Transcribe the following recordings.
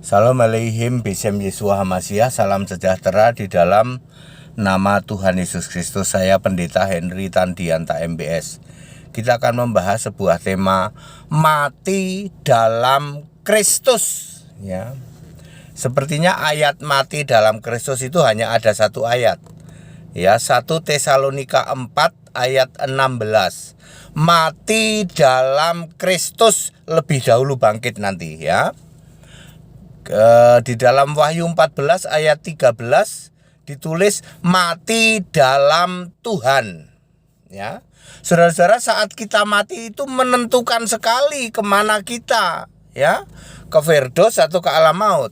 Salam alaihim bisem Yesua Hamasiah. Salam sejahtera di dalam nama Tuhan Yesus Kristus. Saya Pendeta Henry Tandianta MBS. Kita akan membahas sebuah tema mati dalam Kristus, ya. Sepertinya ayat mati dalam Kristus itu hanya ada satu ayat, ya, 1 Tesalonika 4 ayat 16. Mati dalam Kristus lebih dahulu bangkit nanti, ya. Di dalam Wahyu 14 ayat 13 ditulis mati dalam Tuhan, ya. Saudara-saudara, saat kita mati itu menentukan sekali kemana kita, ya, ke Firdaus atau ke alam maut.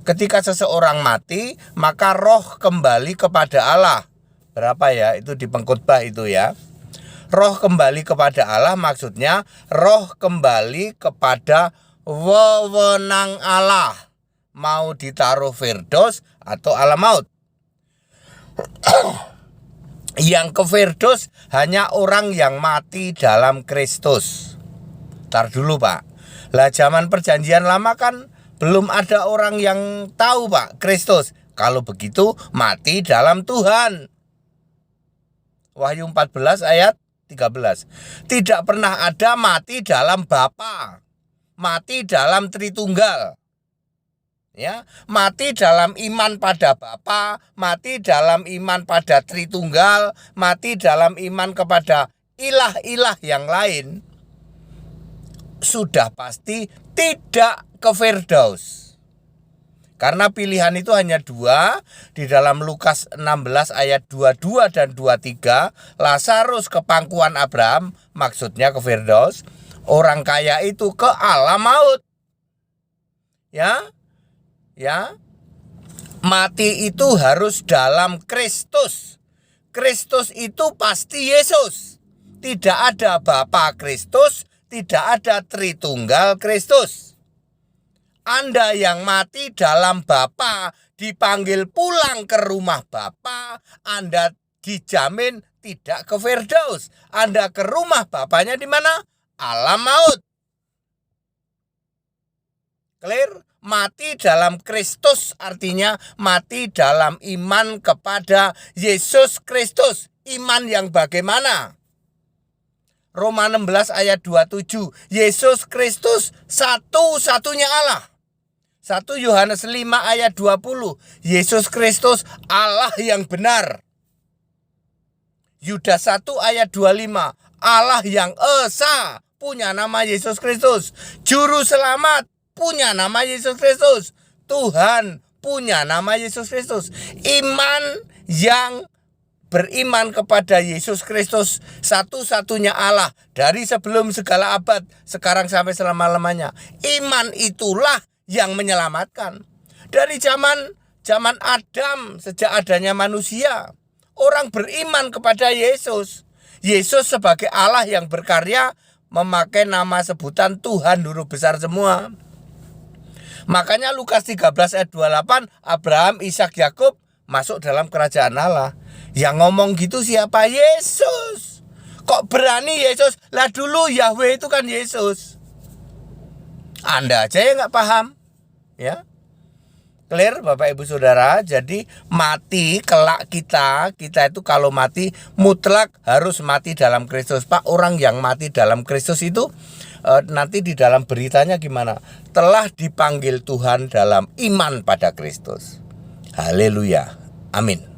Ketika seseorang mati, maka roh kembali kepada Allah. Berapa ya? Itu di pengkhotbah itu, ya. Roh kembali kepada Allah maksudnya roh kembali kepada wewenang Allah. Mau ditaruh Firdaus atau alam maut. Yang ke Firdaus hanya orang yang mati dalam Kristus. Tar dulu, Pak. Lah zaman perjanjian lama kan belum ada orang yang tahu, Pak, Kristus. Kalau begitu mati dalam Tuhan. Wahyu 14 ayat 13. Tidak pernah ada mati dalam Bapa, mati dalam Tritunggal, ya, mati dalam iman pada Bapa, mati dalam iman pada Tritunggal, mati dalam iman kepada ilah-ilah yang lain, sudah pasti tidak ke Firdaus. Karena pilihan itu hanya dua. Di dalam Lukas 16 ayat 22 dan 23, Lazarus ke pangkuan Abraham, maksudnya ke Firdaus. Orang kaya itu ke alam maut. Ya. Mati itu harus dalam Kristus. Kristus itu pasti Yesus. Tidak ada Bapa Kristus, tidak ada Tritunggal Kristus. Anda yang mati dalam Bapa dipanggil pulang ke rumah Bapa, Anda dijamin tidak ke Firdaus. Anda ke rumah Bapanya di mana? Alam maut. Clear? Mati dalam Kristus artinya mati dalam iman kepada Yesus Kristus. Iman yang bagaimana? Roma 16 ayat 27. Yesus Kristus satu-satunya Allah. 1 Yohanes 5 ayat 20. Yesus Kristus Allah yang benar. Yudas 1 ayat 25. Allah yang esa punya nama Yesus Kristus. Juru selamat punya nama Yesus Kristus. Tuhan punya nama Yesus Kristus. Iman yang beriman kepada Yesus Kristus satu-satunya Allah dari sebelum segala abad, sekarang sampai selama-lamanya. Iman itulah yang menyelamatkan. Dari zaman Adam, sejak adanya manusia, orang beriman kepada Yesus. Yesus sebagai Allah yang berkarya memakai nama sebutan Tuhan huruf besar semua. Makanya Lukas 13 ayat 28, Abraham, Ishak, Yakub masuk dalam kerajaan Allah. Yang ngomong gitu siapa? Yesus. Kok berani Yesus? Lah dulu Yahweh itu kan Yesus. Anda aja yang gak paham, ya. Clear Bapak Ibu Saudara. Jadi mati kelak kita itu kalau mati mutlak harus mati dalam Kristus. Pak, orang yang mati dalam Kristus itu nanti di dalam beritanya gimana? Telah dipanggil Tuhan dalam iman pada Kristus. Haleluya. Amin.